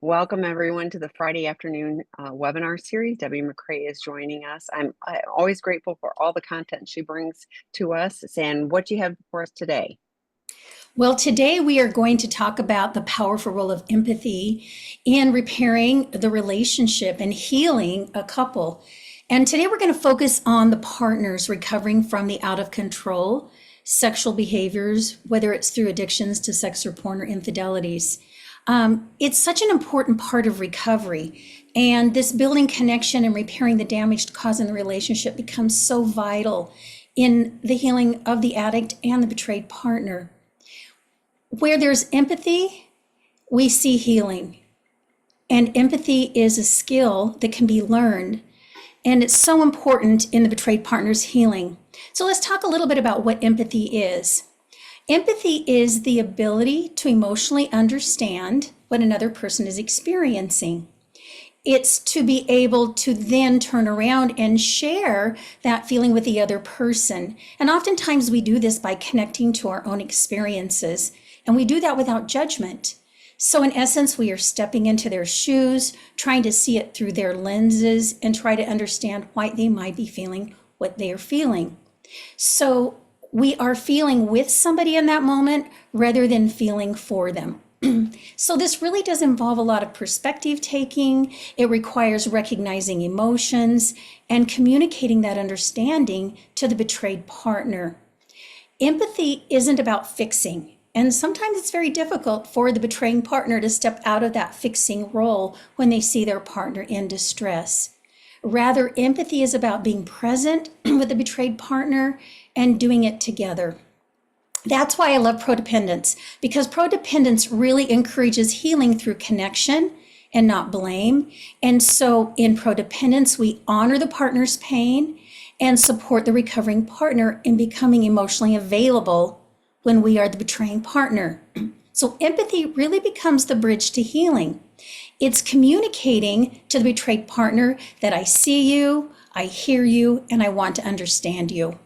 Welcome everyone to the Friday afternoon webinar series. Debbie McRae is joining us. I'm always grateful for all the content she brings to us. And what do you have for us today? Well, today we are going to talk about the powerful role of empathy in repairing the relationship and healing a couple. And today we're going to focus on the partners recovering from the out of control sexual behaviors, whether it's through addictions to sex or porn or infidelities. It's such an important part of recovery. And this building connection and repairing the damage caused in the relationship becomes so vital in the healing of the addict and the betrayed partner. Where there's empathy, we see healing. And empathy is a skill that can be learned. And it's so important in the betrayed partner's healing. So let's talk a little bit about what empathy is. Empathy is the ability to emotionally understand what another person is experiencing. It's to be able to then turn around and share that feeling with the other person. And oftentimes we do this by connecting to our own experiences. And we do that without judgment. So in essence, we are stepping into their shoes, trying to see it through their lenses and try to understand why they might be feeling what they are feeling. So we are feeling with somebody in that moment rather than feeling for them. So this really does involve a lot of perspective taking. It requires recognizing emotions and communicating that understanding to the betrayed partner. Empathy isn't about fixing. And sometimes it's very difficult for the betraying partner to step out of that fixing role when they see their partner in distress. Rather, empathy is about being present with the betrayed partner and doing it together. That's why I love prodependence, because prodependence really encourages healing through connection and not blame. And so in prodependence, we honor the partner's pain and support the recovering partner in becoming emotionally available when we are the betraying partner. So empathy really becomes the bridge to healing. It's communicating to the betrayed partner that I see you, I hear you, and I want to understand you.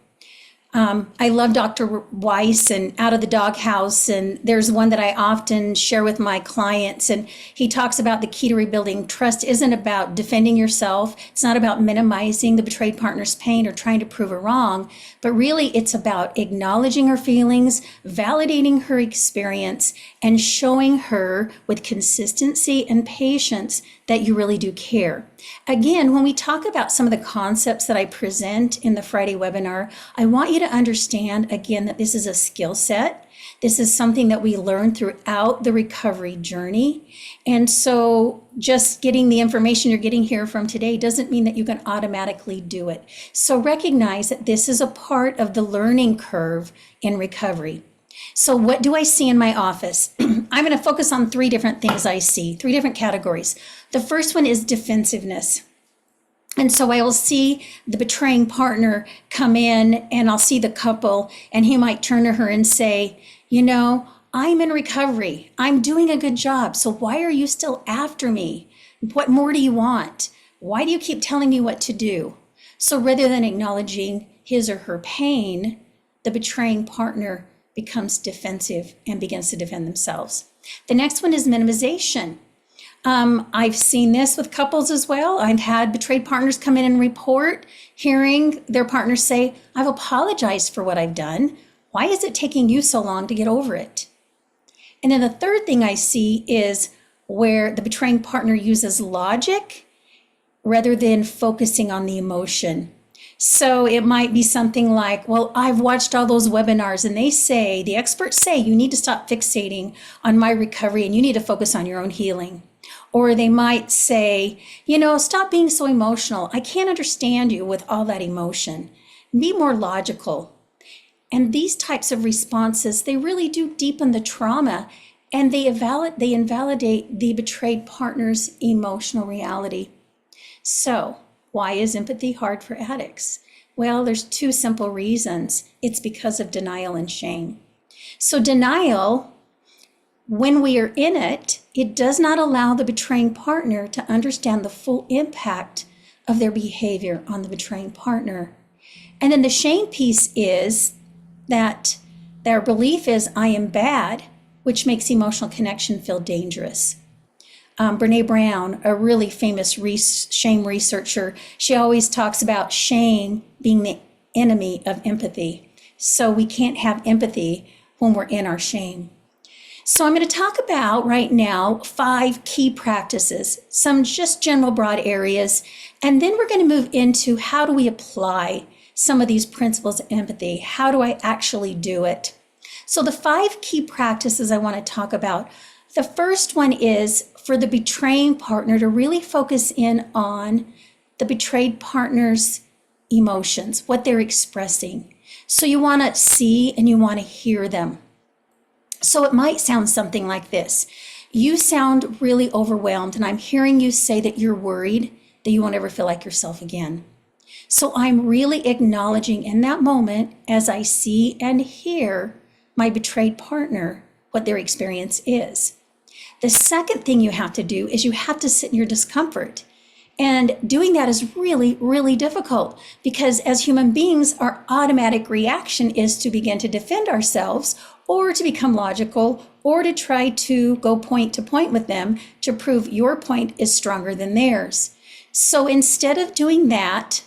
I love Dr. Weiss and Out of the Doghouse, and there's one that I often share with my clients, and he talks about the key to rebuilding trust isn't about defending yourself. It's not about minimizing the betrayed partner's pain or trying to prove her wrong, but really it's about acknowledging her feelings, validating her experience, and showing her with consistency and patience that you really do care. Again, when we talk about some of the concepts that I present in the Friday webinar, I want you to understand again that this is a skill set. This is something that we learn throughout the recovery journey. And so just getting the information you're getting here from today doesn't mean that you can automatically do it. So recognize that this is a part of the learning curve in recovery. So what do I see in my office? I'm going to focus on three different things I see, three different categories. The first one is defensiveness. And so I will see the betraying partner come in and I'll see the couple and he might turn to her and say, I'm in recovery. I'm doing a good job. So why are you still after me? What more do you want? Why do you keep telling me what to do? So rather than acknowledging his or her pain, the betraying partner becomes defensive and begins to defend themselves. The next one is minimization. I've seen this with couples as well. I've had betrayed partners come in and report, hearing their partners say, I've apologized for what I've done. Why is it taking you so long to get over it? And then the third thing I see is where the betraying partner uses logic rather than focusing on the emotion. So it might be something like, well, I've watched all those webinars and the experts say you need to stop fixating on my recovery and you need to focus on your own healing. Or they might say, stop being so emotional. I can't understand you with all that emotion. Be more logical. And these types of responses, they really do deepen the trauma and they invalidate the betrayed partner's emotional reality. So, why is empathy hard for addicts? Well, there's two simple reasons. It's because of denial and shame. So denial, when we are in it, it does not allow the betraying partner to understand the full impact of their behavior on the betraying partner. And then the shame piece is that their belief is, I am bad, which makes emotional connection feel dangerous. Brene Brown, a really famous shame researcher, she always talks about shame being the enemy of empathy. So we can't have empathy when we're in our shame. So I'm going to talk about right now 5 key practices, some just general broad areas, and then we're going to move into how do we apply some of these principles of empathy? How do I actually do it? So the 5 key practices I want to talk about. The first one is for the betraying partner to really focus in on the betrayed partner's emotions, what they're expressing. So you want to see and you want to hear them. So it might sound something like this. You sound really overwhelmed, and I'm hearing you say that you're worried that you won't ever feel like yourself again. So I'm really acknowledging in that moment, as I see and hear my betrayed partner, what their experience is. The second thing you have to do is you have to sit in your discomfort. And doing that is really, really difficult because as human beings, our automatic reaction is to begin to defend ourselves or to become logical or to try to go point to point with them to prove your point is stronger than theirs. So instead of doing that,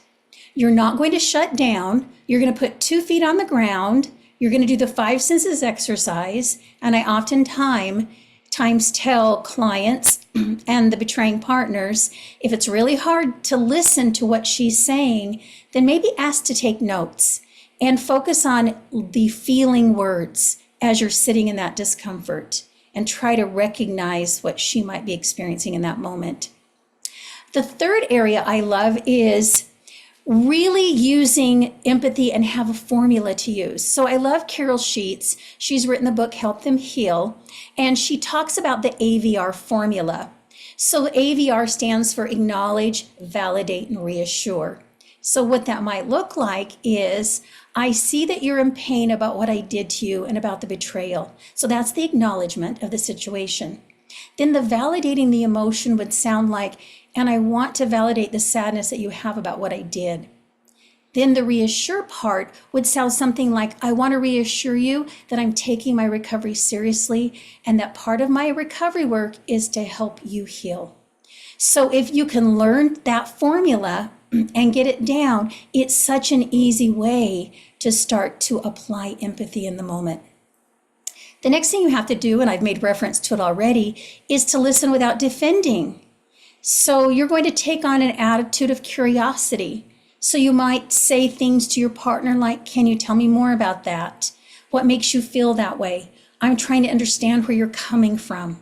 you're not going to shut down. You're going to put 2 feet on the ground. You're going to do the 5 senses exercise. And I oftentimes tell clients and the betraying partners, if it's really hard to listen to what she's saying, then maybe ask to take notes and focus on the feeling words as you're sitting in that discomfort and try to recognize what she might be experiencing in that moment. The third area I love is really using empathy and have a formula to use. So I love Carol Sheets. She's written the book, Help Them Heal, and she talks about the AVR formula. So AVR stands for acknowledge, validate, and reassure. So what that might look like is, I see that you're in pain about what I did to you and about the betrayal. So that's the acknowledgement of the situation. Then the validating the emotion would sound like, and I want to validate the sadness that you have about what I did. Then the reassure part would sound something like, I want to reassure you that I'm taking my recovery seriously and that part of my recovery work is to help you heal. So if you can learn that formula and get it down, it's such an easy way to start to apply empathy in the moment. The next thing you have to do, and I've made reference to it already, is to listen without defending. So you're going to take on an attitude of curiosity. So you might say things to your partner like, can you tell me more about that? What makes you feel that way? I'm trying to understand where you're coming from.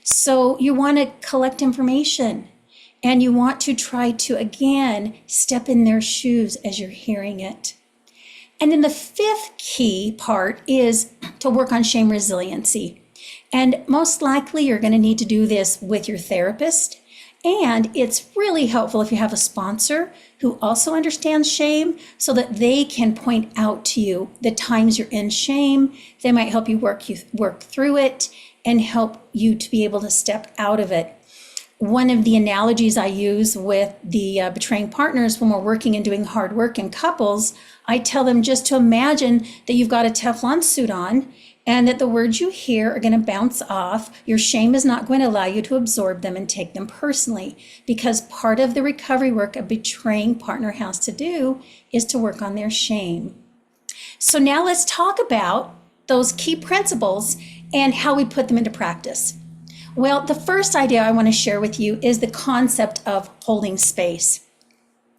So you want to collect information and you want to try to, again, step in their shoes as you're hearing it. And then the 5th key part is to work on shame resiliency. And most likely you're going to need to do this with your therapist. And it's really helpful if you have a sponsor who also understands shame so that they can point out to you the times you're in shame. They might help you work through it and help you to be able to step out of it. One of the analogies I use with the betraying partners when we're working and doing hard work in couples, I tell them just to imagine that you've got a Teflon suit on and that the words you hear are going to bounce off. Your shame is not going to allow you to absorb them and take them personally, because part of the recovery work a betraying partner has to do is to work on their shame. So now let's talk about those key principles and how we put them into practice. Well, the first idea I want to share with you is the concept of holding space.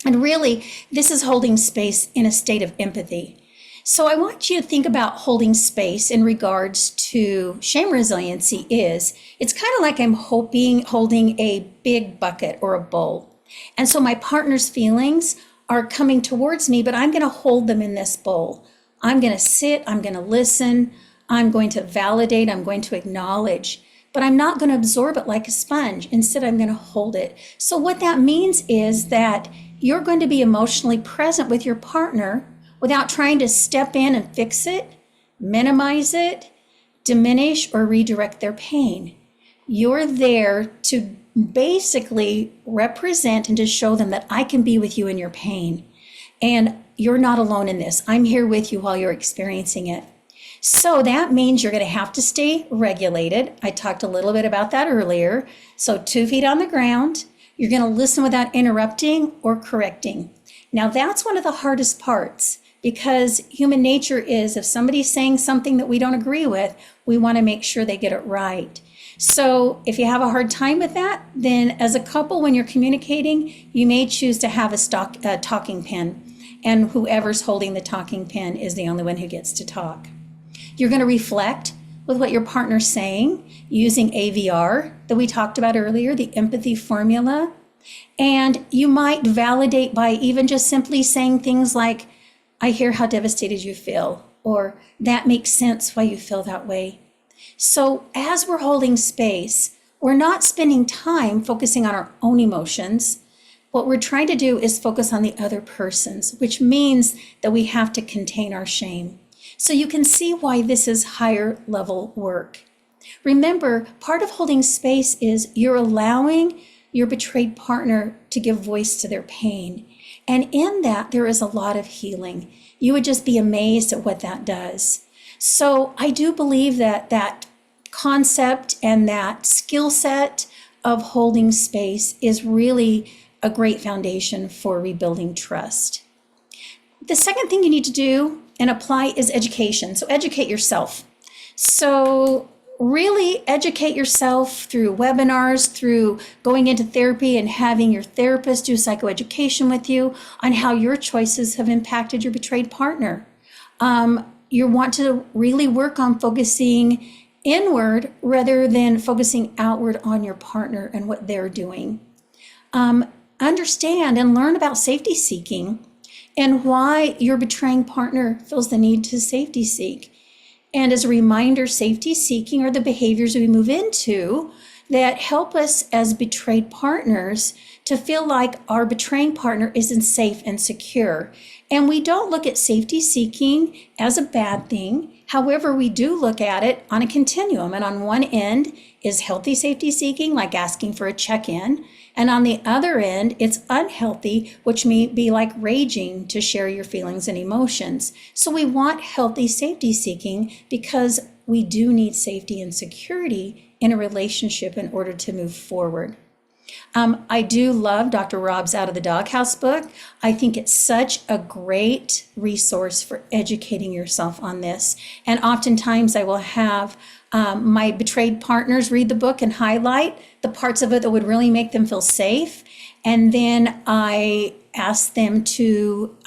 And really, this is holding space in a state of empathy. So I want you to think about holding space in regards to shame resiliency it's kind of like I'm holding a big bucket or a bowl. And so my partner's feelings are coming towards me, but I'm going to hold them in this bowl. I'm going to sit, I'm going to listen, I'm going to validate, I'm going to acknowledge, but I'm not going to absorb it like a sponge. Instead, I'm going to hold it. So what that means is that you're going to be emotionally present with your partner without trying to step in and fix it, minimize it, diminish, or redirect their pain. You're there to basically represent and to show them that I can be with you in your pain. And you're not alone in this. I'm here with you while you're experiencing it. So that means you're going to have to stay regulated. I talked a little bit about that earlier. So 2 feet on the ground. You're going to listen without interrupting or correcting. Now that's one of the hardest parts because human nature is if somebody's saying something that we don't agree with, we want to make sure they get it right. So if you have a hard time with that, then as a couple, when you're communicating, you may choose to have a talking pen. And whoever's holding the talking pen is the only one who gets to talk. You're going to reflect with what your partner's saying using AVR that we talked about earlier, the empathy formula. And you might validate by even just simply saying things like, I hear how devastated you feel, or that makes sense why you feel that way. So as we're holding space, we're not spending time focusing on our own emotions. What we're trying to do is focus on the other person's, which means that we have to contain our shame. So you can see why this is higher level work. Remember, part of holding space is you're allowing your betrayed partner to give voice to their pain. And in that, there is a lot of healing. You would just be amazed at what that does. So I do believe that that concept and that skill set of holding space is really a great foundation for rebuilding trust. The second thing you need to do and apply is education. So educate yourself. So really educate yourself through webinars, through going into therapy and having your therapist do psychoeducation with you on how your choices have impacted your betrayed partner. You want to really work on focusing inward rather than focusing outward on your partner and what they're doing. Understand and learn about safety seeking and why your betraying partner feels the need to safety seek. And as a reminder, safety seeking are the behaviors we move into that help us as betrayed partners to feel like our betraying partner isn't safe and secure. And we don't look at safety seeking as a bad thing. However, we do look at it on a continuum. And on one end is healthy safety seeking, like asking for a check-in. And on the other end, it's unhealthy, which may be like raging to share your feelings and emotions. So we want healthy safety seeking because we do need safety and security in a relationship in order to move forward. I do love Dr. Rob's Out of the Doghouse book. I think it's such a great resource for educating yourself on this. And oftentimes I will have my betrayed partners read the book and highlight the parts of it that would really make them feel safe. And then I ask them to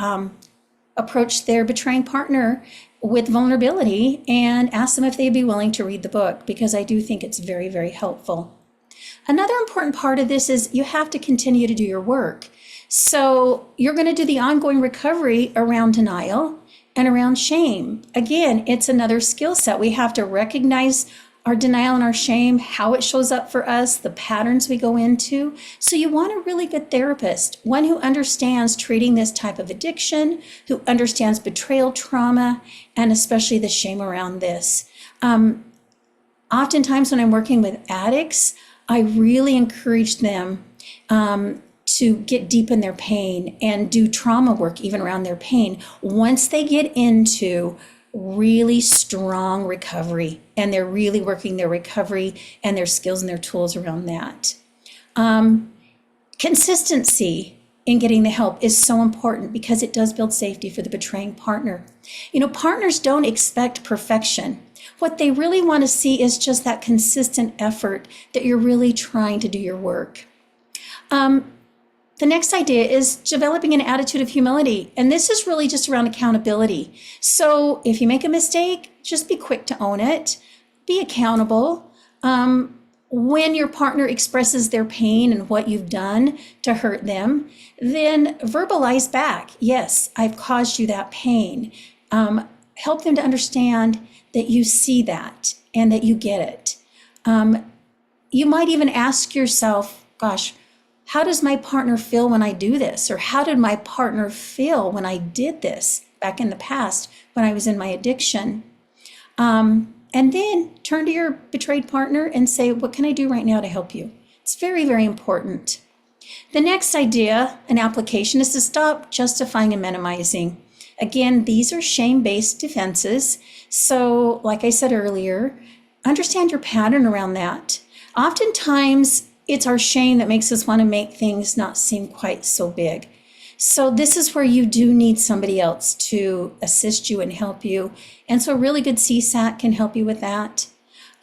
approach their betraying partner with vulnerability and ask them if they'd be willing to read the book, because I do think it's very, very helpful. Another important part of this is you have to continue to do your work. So you're going to do the ongoing recovery around denial and around shame. Again, it's another skill set. We have to recognize our denial and our shame, how it shows up for us, the patterns we go into. So you want a really good therapist, one who understands treating this type of addiction, who understands betrayal trauma, and especially the shame around this. Oftentimes when I'm working with addicts, I really encourage them to get deep in their pain and do trauma work even around their pain once they get into really strong recovery and they're really working their recovery and their skills and their tools around that. Consistency in getting the help is so important because it does build safety for the betraying partner. You know, partners don't expect perfection. What they really want to see is just that consistent effort that you're really trying to do your work. The next idea is developing an attitude of humility. And this is really just around accountability. So if you make a mistake, just be quick to own it. Be accountable. When your partner expresses their pain and what you've done to hurt them, then verbalize back. Yes, I've caused you that pain. Help them to understand that you see that and that you get it. You might even ask yourself, gosh, how does my partner feel when I do this? Or how did my partner feel when I did this back in the past when I was in my addiction? And then turn to your betrayed partner and say, what can I do right now to help you? It's very, very important. The next idea and application is to stop justifying and minimizing. Again, these are shame-based defenses. So, like I said earlier, understand your pattern around that. Oftentimes, it's our shame that makes us want to make things not seem quite so big. So this is where you do need somebody else to assist you and help you. And so a really good CSAT can help you with that.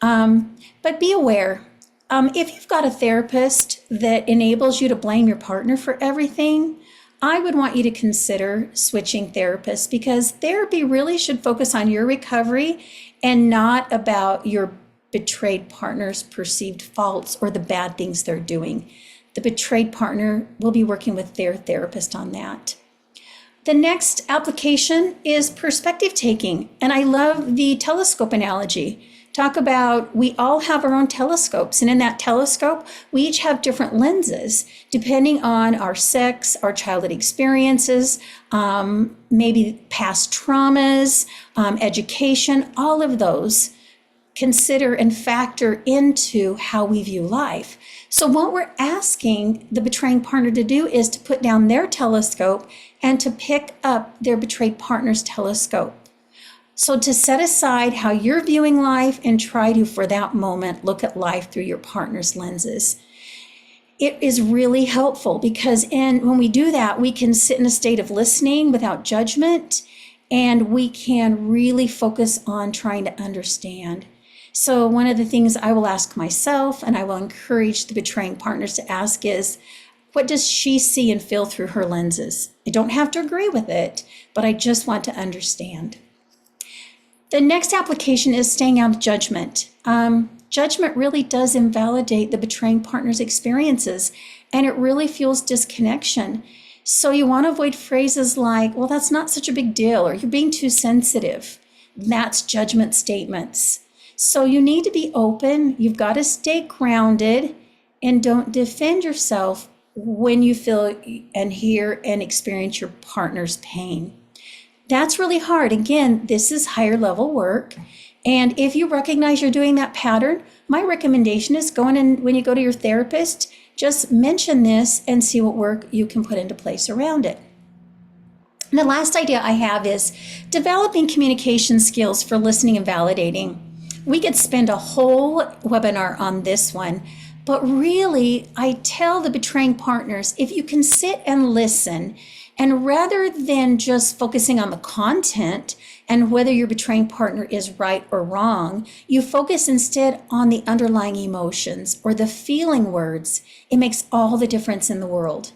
But be aware, if you've got a therapist that enables you to blame your partner for everything, I would want you to consider switching therapists, because therapy really should focus on your recovery and not about your betrayed partner's perceived faults or the bad things they're doing. The betrayed partner will be working with their therapist on that. The next application is perspective taking. And I love the telescope analogy. Talk about, we all have our own telescopes. And in that telescope, we each have different lenses, depending on our sex, our childhood experiences, maybe past traumas, education, all of those consider and factor into how we view life. So what we're asking the betraying partner to do is to put down their telescope and to pick up their betrayed partner's telescope. So to set aside how you're viewing life and try to, for that moment, look at life through your partner's lenses. It is really helpful because when we do that, we can sit in a state of listening without judgment, and we can really focus on trying to understand. So one of the things I will ask myself, and I will encourage the betraying partners to ask, is, what does she see and feel through her lenses? I don't have to agree with it, but I just want to understand. The next application is staying out of judgment. Judgment really does invalidate the betraying partner's experiences, and it really fuels disconnection. So you want to avoid phrases like, well, that's not such a big deal, or you're being too sensitive. That's judgment statements. So you need to be open. You've got to stay grounded, and don't defend yourself when you feel and hear and experience your partner's pain. That's really hard. Again, this is higher level work. And if you recognize you're doing that pattern, my recommendation is going in when you go to your therapist, just mention this and see what work you can put into place around it. And the last idea I have is developing communication skills for listening and validating. We could spend a whole webinar on this one, but really, I tell the betraying partners, if you can sit and listen, and rather than just focusing on the content and whether your betraying partner is right or wrong, you focus instead on the underlying emotions or the feeling words. It makes all the difference in the world.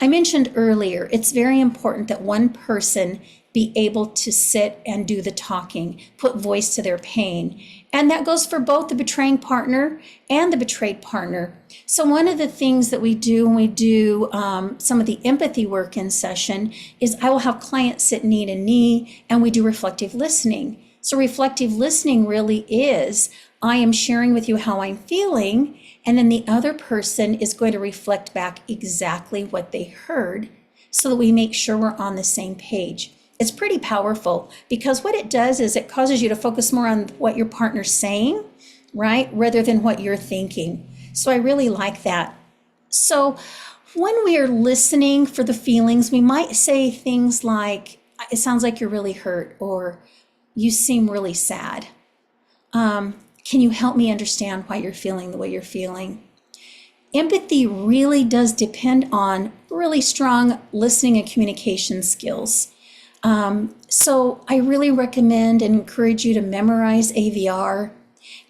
I mentioned earlier, it's very important that one person be able to sit and do the talking, put voice to their pain. And that goes for both the betraying partner and the betrayed partner. So one of the things that we do when we do some of the empathy work in session is I will have clients sit knee to knee and we do reflective listening. So reflective listening really is, I am sharing with you how I'm feeling, and then the other person is going to reflect back exactly what they heard so that we make sure we're on the same page. It's pretty powerful because what it does is it causes you to focus more on what your partner's saying, right, rather than what you're thinking. So I really like that. So when we are listening for the feelings, we might say things like, it sounds like you're really hurt, or you seem really sad. Can you help me understand why you're feeling the way you're feeling? Empathy really does depend on really strong listening and communication skills. So I really recommend and encourage you to memorize AVR,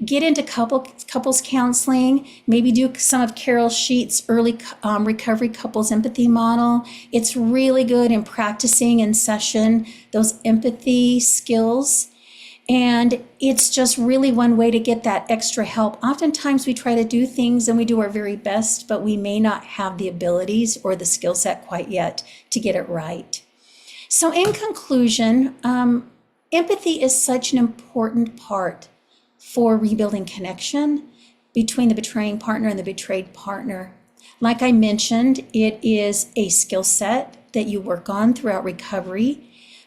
get into couples counseling, maybe do some of Carol Sheet's early recovery couples empathy model. It's really good in practicing in session those empathy skills. And it's just really one way to get that extra help. Oftentimes we try to do things and we do our very best, but we may not have the abilities or the skill set quite yet to get it right. So in conclusion, empathy is such an important part for rebuilding connection between the betraying partner and the betrayed partner. Like I mentioned, it is a skill set that you work on throughout recovery.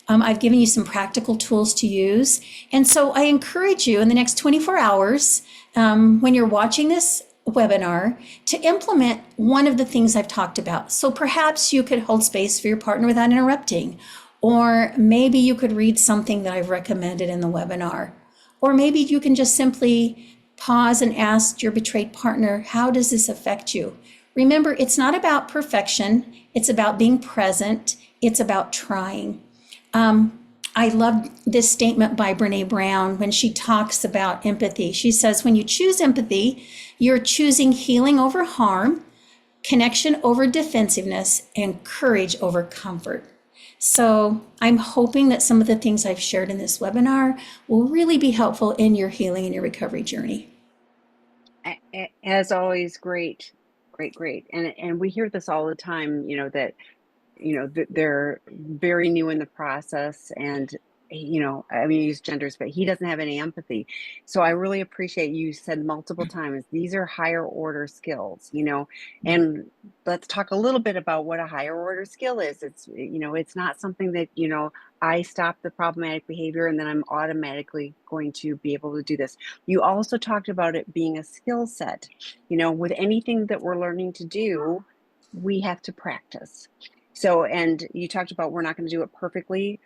I've given you some practical tools to use. And so I encourage you in the next 24 hours, when you're watching this webinar, to implement one of the things I've talked about. So perhaps you could hold space for your partner without interrupting, Or maybe you could read something that I've recommended in the webinar. Or maybe you can just simply pause and ask your betrayed partner, how does this affect you? Remember, it's not about perfection. It's about being present. It's about trying. I love this statement by Brene Brown when she talks about empathy. She says, when you choose empathy, you're choosing healing over harm, connection over defensiveness, and courage over comfort. So I'm hoping that some of the things I've shared in this webinar will really be helpful in your healing and your recovery journey. As always, great, great, great. And we hear this all the time, that they're very new in the process, and I mean, use genders, but he doesn't have any empathy. So I really appreciate you said multiple times, these are higher order skills, and let's talk a little bit about what a higher order skill is. It's not something that, I stop the problematic behavior and then I'm automatically going to be able to do this. You also talked about it being a skill set. With anything that we're learning to do, we have to practice. So, and you talked about we're not going to do it perfectly.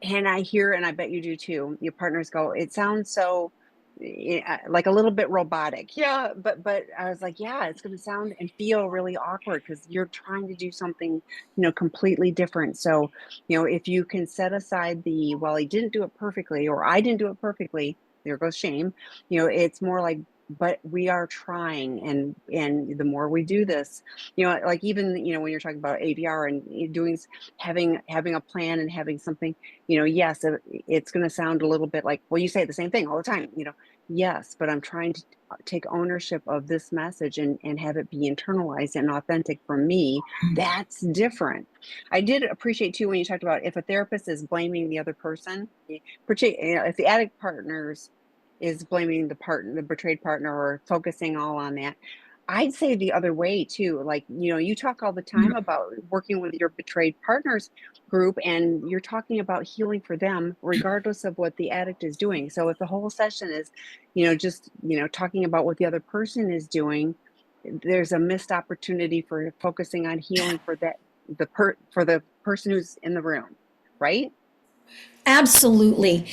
And I hear, and I bet you do too, your partners go, it sounds so like a little bit robotic. Yeah, but I was like, yeah, it's going to sound and feel really awkward because you're trying to do something, completely different. So, if you can set aside well, he didn't do it perfectly, or I didn't do it perfectly, there goes shame. It's more like, but we are trying, and the more we do this, like even when you're talking about ABR and doing, having a plan and having something, yes, it's going to sound a little bit like, well, you say the same thing all the time, yes, but I'm trying to take ownership of this message and have it be internalized and authentic for me. That's different. I did appreciate too when you talked about if a therapist is blaming the other person, if the addict partners is blaming the betrayed partner, or focusing all on that. I'd say the other way too. Like, you talk all the time about working with your betrayed partners group, and you're talking about healing for them regardless of what the addict is doing. So if the whole session is, just, talking about what the other person is doing, there's a missed opportunity for focusing on healing for for the person who's in the room, right? Absolutely.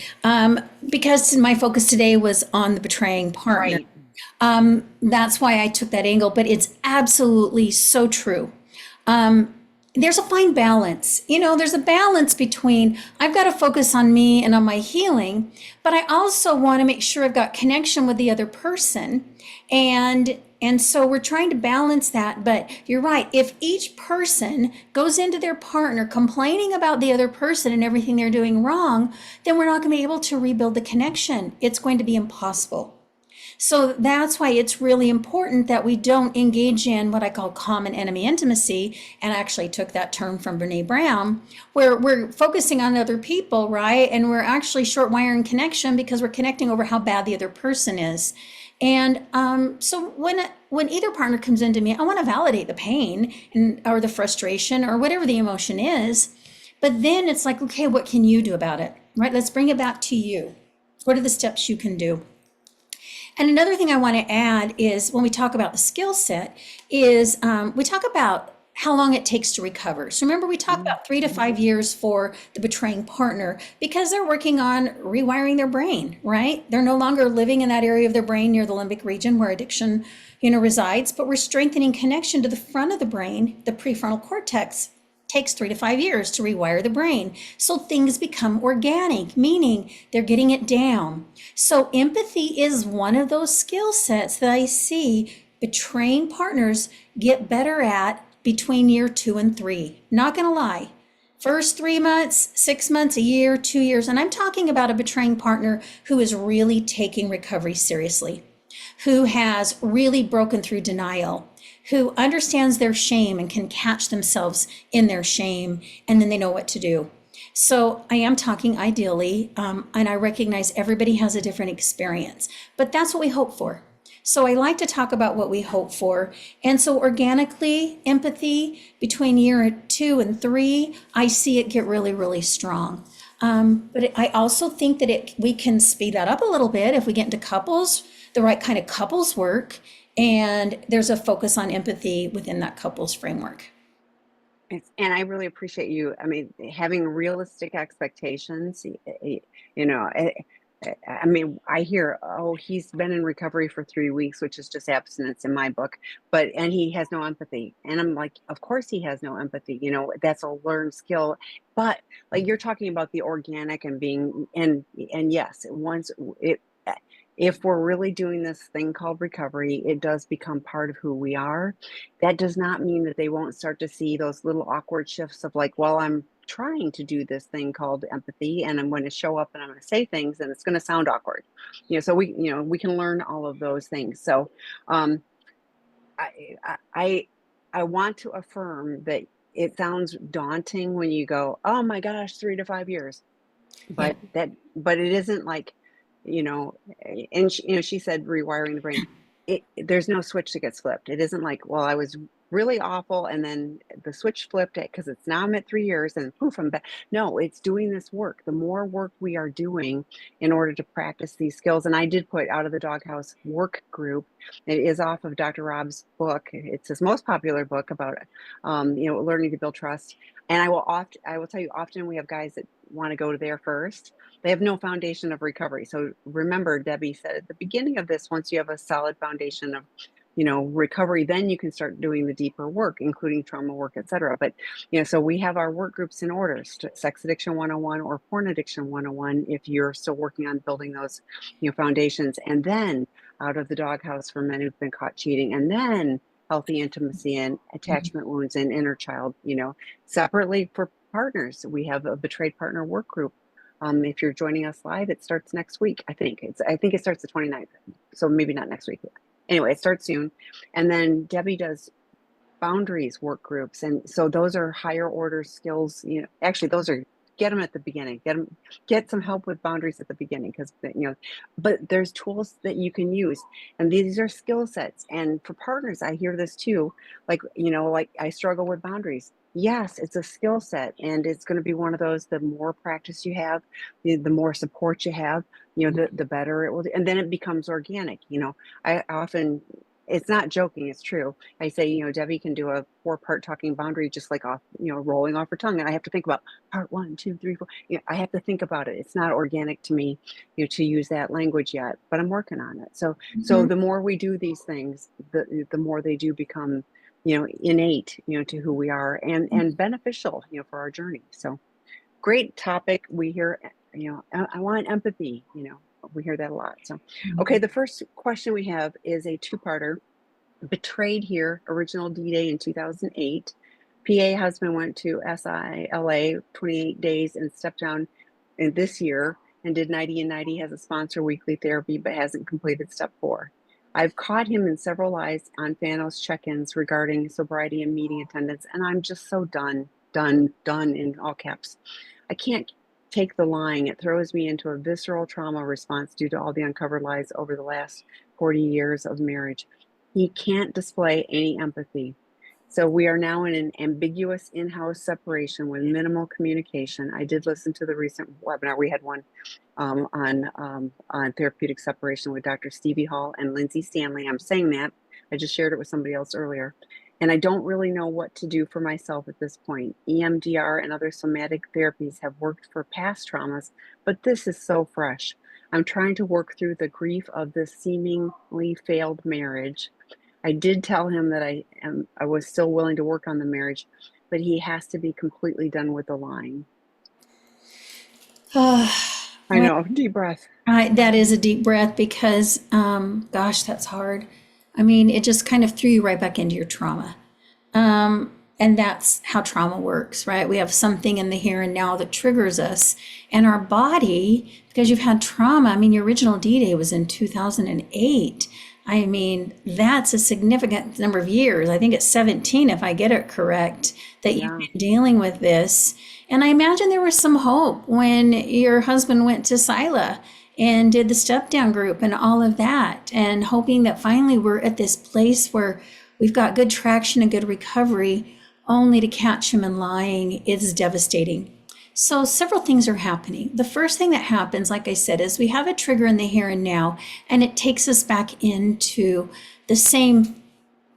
Because my focus today was on the betraying partner. Right. That's why I took that angle, but it's absolutely so true. There's a fine balance. There's a balance between I've got to focus on me and on my healing, but I also want to make sure I've got connection with the other person. And so we're trying to balance that. But you're right. If each person goes into their partner complaining about the other person and everything they're doing wrong, then we're not going to be able to rebuild the connection. It's going to be impossible. So that's why it's really important that we don't engage in what I call common enemy intimacy. And I actually took that term from Brene Brown, where we're focusing on other people, right? And we're actually short wiring connection because we're connecting over how bad the other person is. And so when either partner comes into me, I want to validate the pain or the frustration or whatever the emotion is. But then it's like, okay, what can you do about it? Right? Let's bring it back to you. What are the steps you can do? And another thing I want to add is when we talk about the skill set is we talk about how long it takes to recover. So remember, we talked about 3 to 5 years for the betraying partner because they're working on rewiring their brain, right? They're no longer living in that area of their brain near the limbic region where addiction, resides, but we're strengthening connection to the front of the brain, the prefrontal cortex. Takes 3 to 5 years to rewire the brain. So things become organic, meaning they're getting it down. So empathy is one of those skill sets that I see betraying partners get better at between year 2 and 3. Not going to lie. First 3 months, 6 months, a year, 2 years. And I'm talking about a betraying partner who is really taking recovery seriously, who has really broken through denial, who understands their shame and can catch themselves in their shame, and then they know what to do. So I am talking ideally, and I recognize everybody has a different experience, but that's what we hope for. So I like to talk about what we hope for. And so organically, empathy between year 2 and 3, I see it get really, really strong. But I also think that we can speed that up a little bit if we get into couples, the right kind of couples work, and there's a focus on empathy within that couples framework. And I really appreciate you. I mean, having realistic expectations. You know, I mean, I hear, oh, he's been in recovery for 3 weeks, which is just abstinence in my book, and he has no empathy. And I'm like, of course he has no empathy. That's a learned skill. But like you're talking about the organic and being, and yes, once it, if we're really doing this thing called recovery, it does become part of who we are. That does not mean that they won't start to see those little awkward shifts of like, well, I'm trying to do this thing called empathy, and I'm going to show up and I'm going to say things and it's going to sound awkward. So we can learn all of those things. So um I want to affirm that it sounds daunting when you go, oh my gosh, 3 to 5 years, Yeah. but it isn't like, you know and she said rewiring the brain. There's no switch that gets flipped. It isn't like, well, I was really awful and then the switch flipped it because it's now I'm at 3 years and poof, I'm back. No, it's doing this work. The more work we are doing in order to practice these skills. And I did put Out of the Doghouse work group. It is off of Dr. Rob's book. It's his most popular book about learning to build trust. And I will tell you, often we have guys that want to go to there first. They have no foundation of recovery. So remember, Debbie said at the beginning of this, once you have a solid foundation of recovery, then you can start doing the deeper work, including trauma work, etc. But so we have our work groups in order: sex addiction 101 or porn addiction 101 if you're still working on building those foundations, and then Out of the Doghouse for men who've been caught cheating, and then healthy intimacy and attachment wounds and inner child. Separately for partners, we have a betrayed partner work group. If you're joining us live, it starts next week. I think it starts the 29th. So maybe not next week. Anyway, it starts soon. And then Debbie does boundaries work groups. And so those are higher order skills. Actually, those are, get them at the beginning, get some help with boundaries at the beginning, because but there's tools that you can use, and these are skill sets. And for partners, I hear this too, like I struggle with boundaries. Yes, it's a skill set, and it's going to be one of those, the more practice you have, the more support you have, the better it will do. And then it becomes organic. I often, it's not joking, it's true. I say, Debbie can do a 4-part talking boundary just like off, rolling off her tongue. And I have to think about part 1, 2, 3, 4. I have to think about it. It's not organic to me, to use that language yet, but I'm working on it. So the more we do these things, the more they do become, innate, to who we are, and beneficial, for our journey. So great topic. We hear, I want empathy, we hear that a lot. So, okay, the first question we have is a 2-parter. Betrayed here, original D-Day in 2008. PA husband went to SILA 28 days and stepped down in this year and did 90 and 90, has a sponsor weekly therapy, but hasn't completed step 4. I've caught him in several lies on Fanos check-ins regarding sobriety and meeting attendance, and I'm just so done in all caps. I can't take the lying. It throws me into a visceral trauma response due to all the uncovered lies over the last 40 years of marriage. He can't display any empathy. So we are now in an ambiguous in-house separation with minimal communication. I did listen to the recent webinar. We had one on therapeutic separation with Dr. Stevie Hall and Lindsay Stanley. I'm saying that. I just shared it with somebody else earlier. And I don't really know what to do for myself at this point. EMDR and other somatic therapies have worked for past traumas, but this is so fresh. I'm trying to work through the grief of this seemingly failed marriage. I did tell him that I was still willing to work on the marriage, but he has to be completely done with the lying. I know, deep breath. That is a deep breath, because, gosh, that's hard. I mean, it just kind of threw you right back into your trauma. And that's how trauma works, right? We have something in the here and now that triggers us. And our body, because you've had trauma, I mean, your original D-Day was in 2008. I mean, that's a significant number of years. I think it's 17, if I get it correct, that you've been dealing with this. And I imagine there was some hope when your husband went to Sila and did the step down group and all of that, and hoping that finally we're at this place where we've got good traction and good recovery, only to catch him in lying is devastating. So several things are happening. The first thing that happens, like I said, is we have a trigger in the here and now, and it takes us back into the same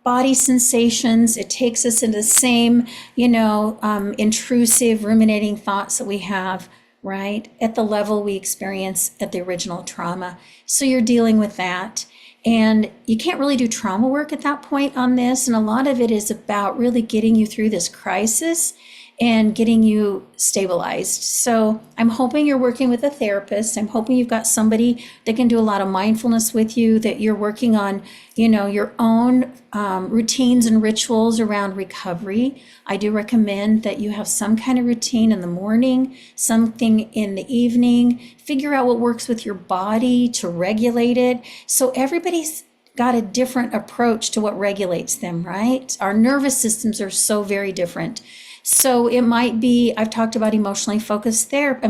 body sensations. It takes us into the same, intrusive, ruminating thoughts that we have, right, at the level we experience at the original trauma. So you're dealing with that. And you can't really do trauma work at that point on this. And a lot of it is about really getting you through this crisis and getting you stabilized. So I'm hoping you're working with a therapist. I'm hoping you've got somebody that can do a lot of mindfulness with you, that you're working on, your own routines and rituals around recovery. I do recommend that you have some kind of routine in the morning, something in the evening. Figure out what works with your body to regulate it. So everybody's got a different approach to what regulates them, right? Our nervous systems are so very different. So it might be, I've talked about emotionally focused therapy,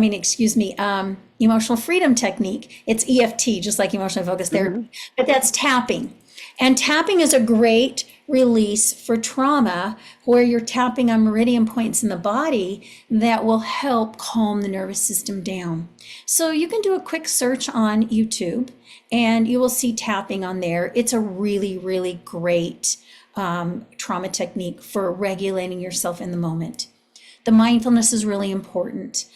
emotional freedom technique. It's EFT, just like emotionally focused therapy, but that's tapping. And tapping is a great release for trauma, where you're tapping on meridian points in the body that will help calm the nervous system down. So you can do a quick search on YouTube and you will see tapping on there. It's a really, really great trauma technique for regulating yourself in the moment. The mindfulness is really important.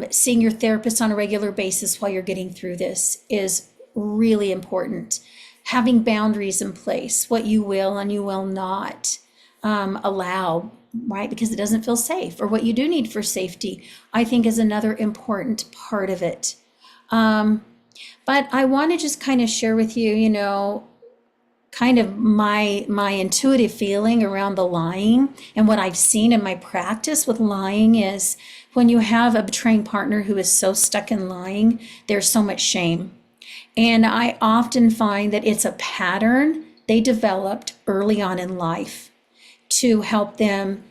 Seeing your therapist on a regular basis while you're getting through this is really important. Having boundaries in place, what you will and you will not allow, right? Because it doesn't feel safe, or what you do need for safety, I think is another important part of it. But I want to just kind of share with you, kind of my intuitive feeling around the lying, and what I've seen in my practice with lying is when you have a betraying partner who is so stuck in lying, there's so much shame. And I often find that it's a pattern they developed early on in life to help them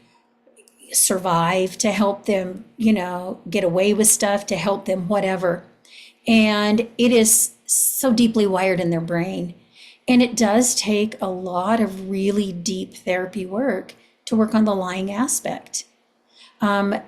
survive, to help them, get away with stuff, to help them whatever. And it is so deeply wired in their brain. And it does take a lot of really deep therapy work to work on the lying aspect.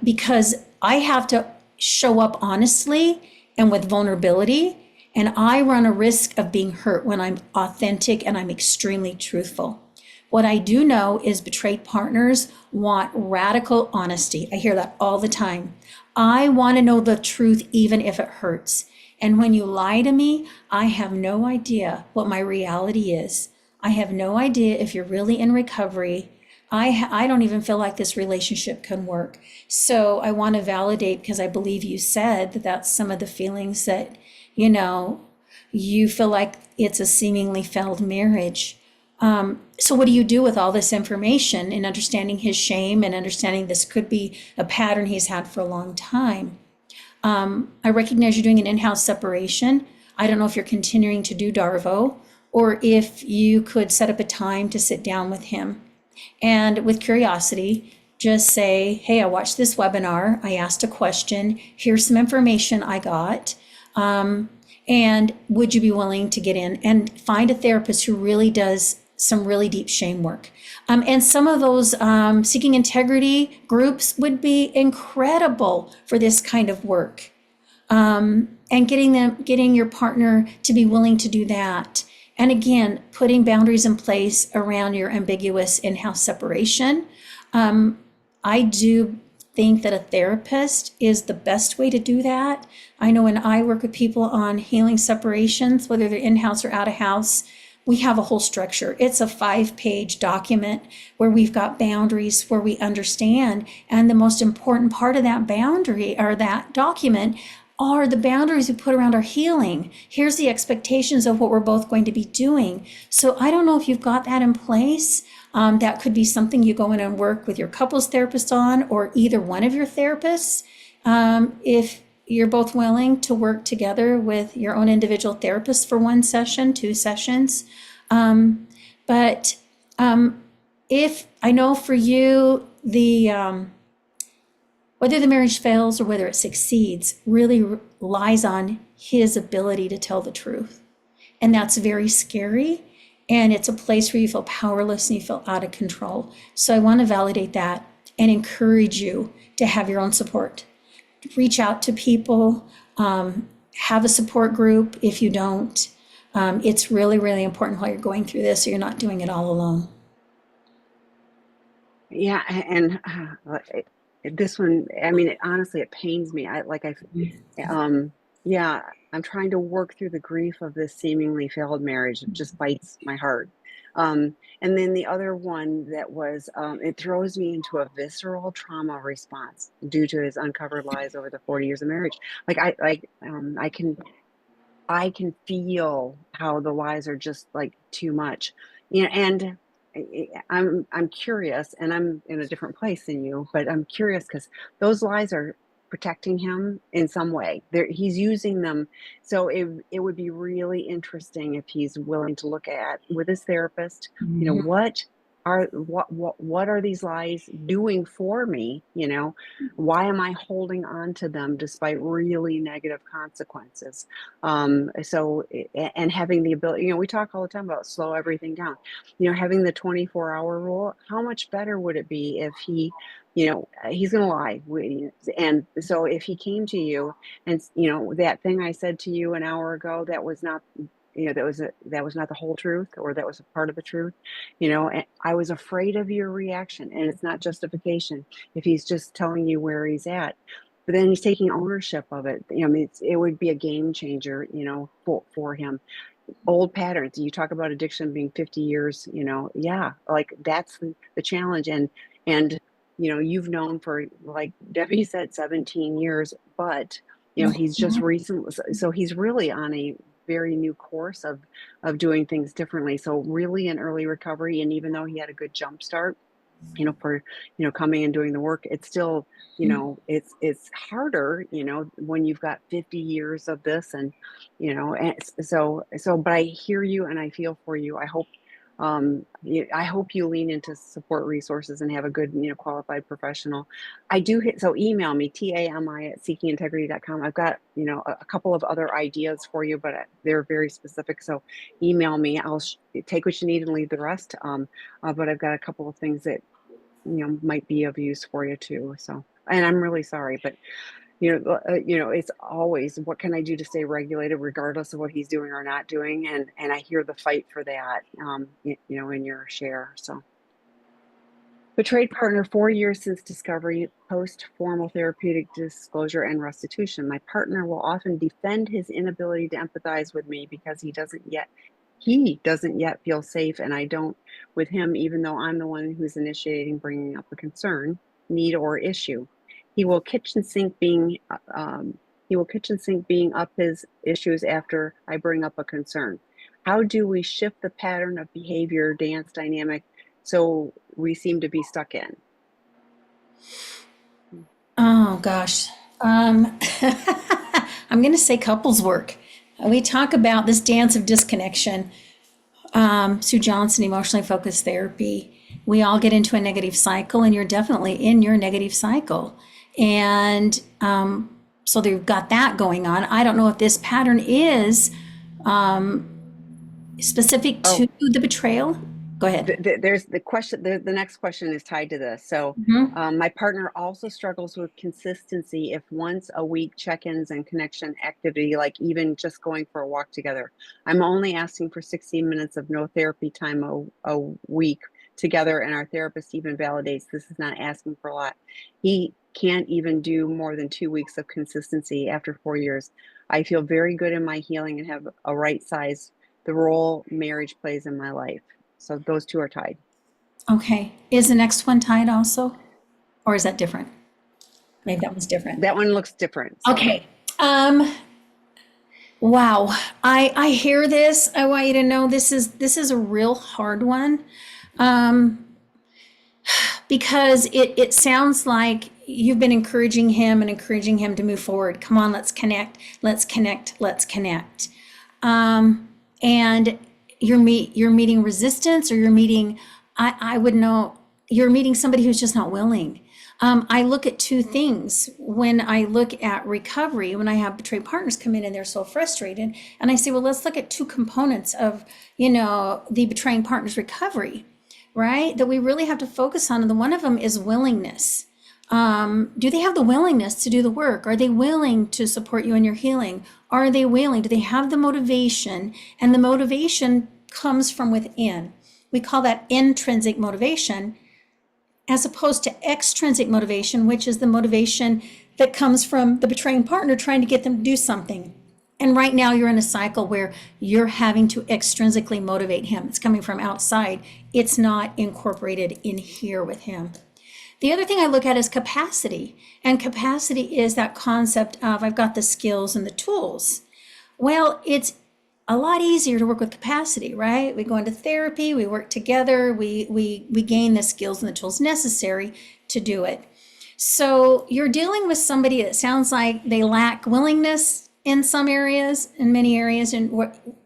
Because I have to show up honestly and with vulnerability, and I run a risk of being hurt when I'm authentic and I'm extremely truthful. What I do know is betrayed partners want radical honesty. I hear that all the time. I want to know the truth even if it hurts. And when you lie to me, I have no idea what my reality is. I have no idea if you're really in recovery. I don't even feel like this relationship can work. So I want to validate, because I believe you said that that's some of the feelings that, you feel like it's a seemingly failed marriage. So what do you do with all this information and understanding his shame and understanding this could be a pattern he's had for a long time? I recognize you're doing an in-house separation. I don't know if you're continuing to do Darvo, or if you could set up a time to sit down with him. And with curiosity, just say, hey, I watched this webinar. I asked a question. Here's some information I got. And would you be willing to get in and find a therapist who really does some really deep shame work? And some of those seeking integrity groups would be incredible for this kind of work. And getting your partner to be willing to do that. And again, putting boundaries in place around your ambiguous in-house separation. I do think that a therapist is the best way to do that. I know when I work with people on healing separations, whether they're in-house or out of house, we have a whole structure. It's a 5-page document where we've got boundaries, where we understand. And the most important part of that boundary, or that document, are the boundaries we put around our healing. Here's the expectations of what we're both going to be doing. So I don't know if you've got that in place. That could be something you go in and work with your couples therapist on, or either one of your therapists. If you're both willing to work together with your own individual therapist for 1 session, 2 sessions. But if I know for you, whether the marriage fails or whether it succeeds really lies on his ability to tell the truth. And that's very scary. And it's a place where you feel powerless and you feel out of control. So I want to validate that and encourage you to have your own support. Reach out to people, have a support group if you don't. It's really, really important while you're going through this, so you're not doing it all alone. Yeah, and this one, I mean, honestly, it pains me. Um, yeah, I'm trying to work through the grief of this seemingly failed marriage. It just bites my heart. And then the other one that was, it throws me into a visceral trauma response due to his uncovered lies over the 40 years of marriage. I can feel how the lies are just like too much, and I'm curious, and I'm in a different place than you, but I'm curious because those lies are protecting him in some way. He's using them, so it would be really interesting if he's willing to look at with his therapist. What are these lies doing for me? Why am I holding on to them despite really negative consequences? So, and having the ability, we talk all the time about slow everything down, having the 24-hour rule. How much better would it be if he's going to lie. And so if he came to you and, that thing I said to you an hour ago, that was not, that was not the whole truth, or that was a part of the truth, and I was afraid of your reaction, and it's not justification if he's just telling you where he's at. But then he's taking ownership of it. I mean, it would be a game changer, for him. Old patterns. You talk about addiction being 50 years, yeah, like that's the challenge. And, you've known for, like Debbie said, 17 years, but, he's just recently, so he's really on a very new course of doing things differently. So really in early recovery. And even though he had a good jump start, for, coming and doing the work, it's still, it's harder, when you've got 50 years of this, and, and but I hear you and I feel for you. I hope you lean into support resources and have a good, qualified professional. So email me, tami@seekingintegrity.com. I've got, a couple of other ideas for you, but they're very specific. So email me. I'll take what you need and leave the rest. But I've got a couple of things that, might be of use for you too. So, and I'm really sorry, but it's always, what can I do to stay regulated regardless of what he's doing or not doing? And I hear the fight for that, in your share. So, betrayed partner, 4 years since discovery, post formal therapeutic disclosure and restitution. My partner will often defend his inability to empathize with me because he doesn't yet feel safe, and I don't with him, even though I'm the one who's initiating bringing up a concern, need, or issue. He will kitchen sink being up his issues after I bring up a concern. How do we shift the pattern of behavior dance dynamic so we seem to be stuck in? Oh gosh. I'm going to say couples work. We talk about this dance of disconnection. Sue Johnson, emotionally focused therapy. We all get into a negative cycle, and you're definitely in your negative cycle. And so they've got that going on. I don't know if this pattern is specific to the betrayal. Go ahead. There's the question. The next question is tied to this. So, my partner also struggles with consistency. If once a week check-ins and connection activity, like even just going for a walk together. I'm only asking for 16 minutes of no therapy time a week together, and our therapist even validates this is not asking for a lot. He can't even do more than 2 weeks of consistency after 4 years. I feel very good in my healing and have a right size the role marriage plays in my life. So those two are tied. Okay. Is the next one tied also? Or is that different? Maybe that one's different. That one looks different. So. Okay. Wow. I hear this. I want you to know this is a real hard one. Because it sounds like you've been encouraging him to move forward. Come on, let's connect. Let's connect. Let's connect. And you're meeting resistance, or you're meeting, I would know, you're meeting somebody who's just not willing. I look at two things when I look at recovery, when I have betrayed partners come in and they're so frustrated, and I say, well, let's look at two components of, the betraying partner's recovery, right? That we really have to focus on. And the one of them is willingness. Do they have the willingness to do the work? Are they willing to support you in your healing? Are they willing? Do they have the motivation? And the motivation comes from within. We call that intrinsic motivation. as opposed to extrinsic motivation, which is the motivation that comes from the betraying partner trying to get them to do something. And right now you're in a cycle where you're having to extrinsically motivate him. It's coming from outside. It's not incorporated in here with him. The other thing I look at is capacity. And capacity is that concept of I've got the skills and the tools. Well, it's a lot easier to work with capacity, right? We go into therapy, we work together, we gain the skills and the tools necessary to do it. So you're dealing with somebody that sounds like they lack willingness in some areas, in many areas, and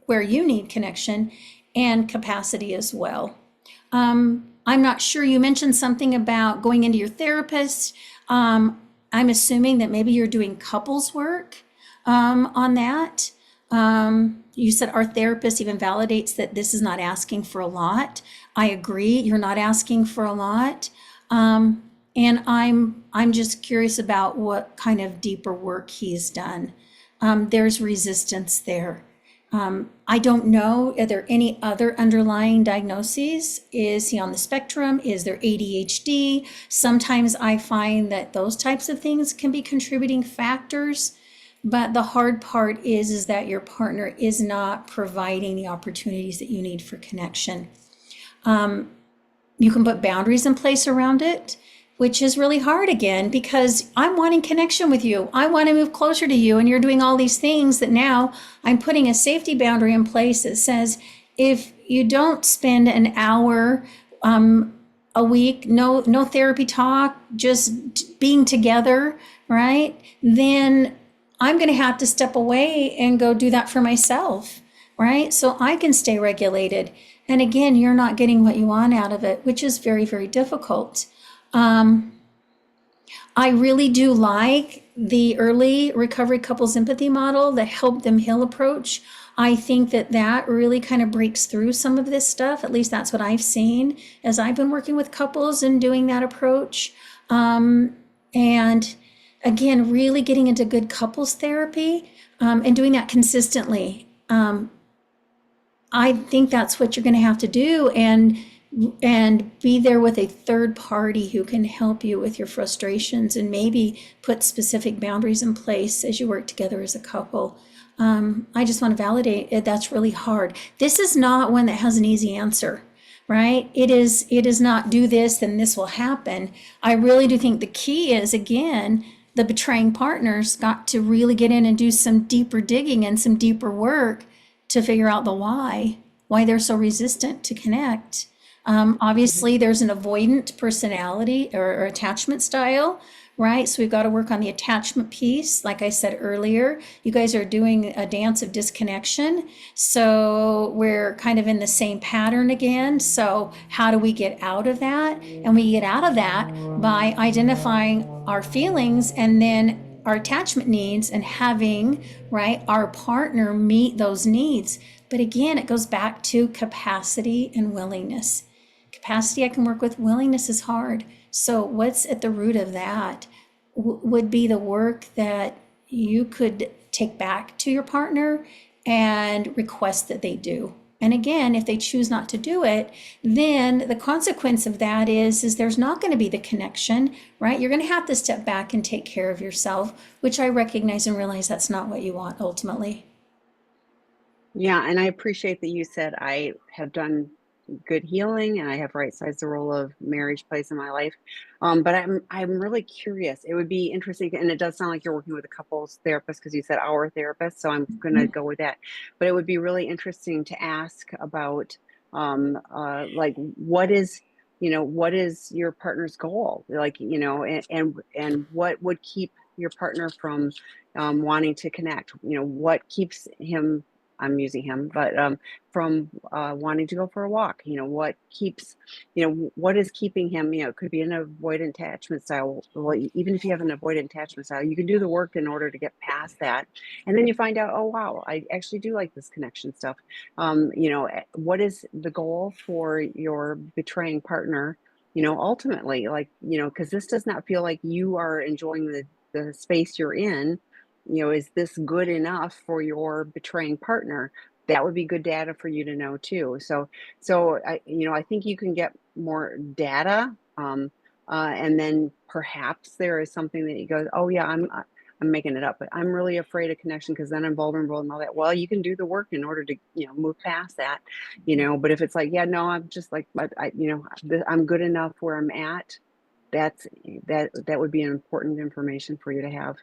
where you need connection and capacity as well. I'm not sure, you mentioned something about going into your therapist. I'm assuming that maybe you're doing couples work on that. You said our therapist even validates that this is not asking for a lot. I agree, you're not asking for a lot. And I'm just curious about what kind of deeper work he's done. There's resistance there. I don't know, are there any other underlying diagnoses? Is he on the spectrum? Is there ADHD? Sometimes I find that those types of things can be contributing factors. But the hard part is that your partner is not providing the opportunities that you need for connection. You can put boundaries in place around it, which is really hard again, because I'm wanting connection with you. I want to move closer to you, and you're doing all these things that now I'm putting a safety boundary in place that says, if you don't spend an hour a week, no therapy talk, just being together, right? Then I'm going to have to step away and go do that for myself, right? So I can stay regulated. And again, you're not getting what you want out of it, which is very, very difficult. I really do like the early recovery couples empathy model, the help them heal approach. I think that that really kind of breaks through some of this stuff. At least that's what I've seen as I've been working with couples and doing that approach. And again, really getting into good couples therapy and doing that consistently. I think that's what you're going to have to do, and be there with a third party who can help you with your frustrations and maybe put specific boundaries in place as you work together as a couple. I just want to validate it. That's really hard. This is not one that has an easy answer, right? It is not do this, then this will happen. I really do think the key is, again, the betraying partner's got to really get in and do some deeper digging and some deeper work to figure out the why they're so resistant to connect. Obviously, there's an avoidant personality or attachment style, right? So we've got to work on the attachment piece. Like I said earlier, you guys are doing a dance of disconnection. So we're kind of in the same pattern again. So how do we get out of that? And we get out of that by identifying our feelings and then our attachment needs, and having, right, our partner meet those needs. But again, it goes back to capacity and willingness. Capacity I can work with, willingness is hard. So what's at the root of that would be the work that you could take back to your partner and request that they do. And again, if they choose not to do it, then the consequence of that is there's not going to be the connection, right? You're going to have to step back and take care of yourself, which I recognize and realize that's not what you want ultimately. Yeah, and I appreciate that you said I have done good healing and I have right-sized the role of marriage place in my life. But I'm really curious. It would be interesting, and it does sound like you're working with a couples therapist because you said our therapist, so I'm gonna go with that. But it would be really interesting to ask about like what is your partner's goal? Like, and what would keep your partner from wanting to connect? What keeps him, I'm using him, but from wanting to go for a walk. What keeps, what is keeping him, it could be an avoidant attachment style. Well, even if you have an avoidant attachment style, you can do the work in order to get past that. And then you find out, oh, wow, I actually do like this connection stuff. What is the goal for your betraying partner, ultimately, like, because this does not feel like you are enjoying the space you're in. Is this good enough for your betraying partner? That would be good data for you to know too. So I think you can get more data And then perhaps there is something that he goes, oh yeah, I'm making it up, but I'm really afraid of connection because then I'm vulnerable and all that. Well, you can do the work in order to, move past that, but if it's like, yeah, no, I'm just like, I'm good enough where I'm at. That's that would be an important information for you to have,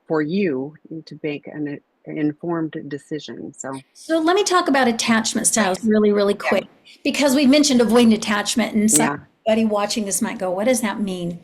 for you to make an informed decision. So So let me talk about attachment styles really, really yeah, quick, because we mentioned avoidant attachment, and yeah, somebody watching this might go, what does that mean?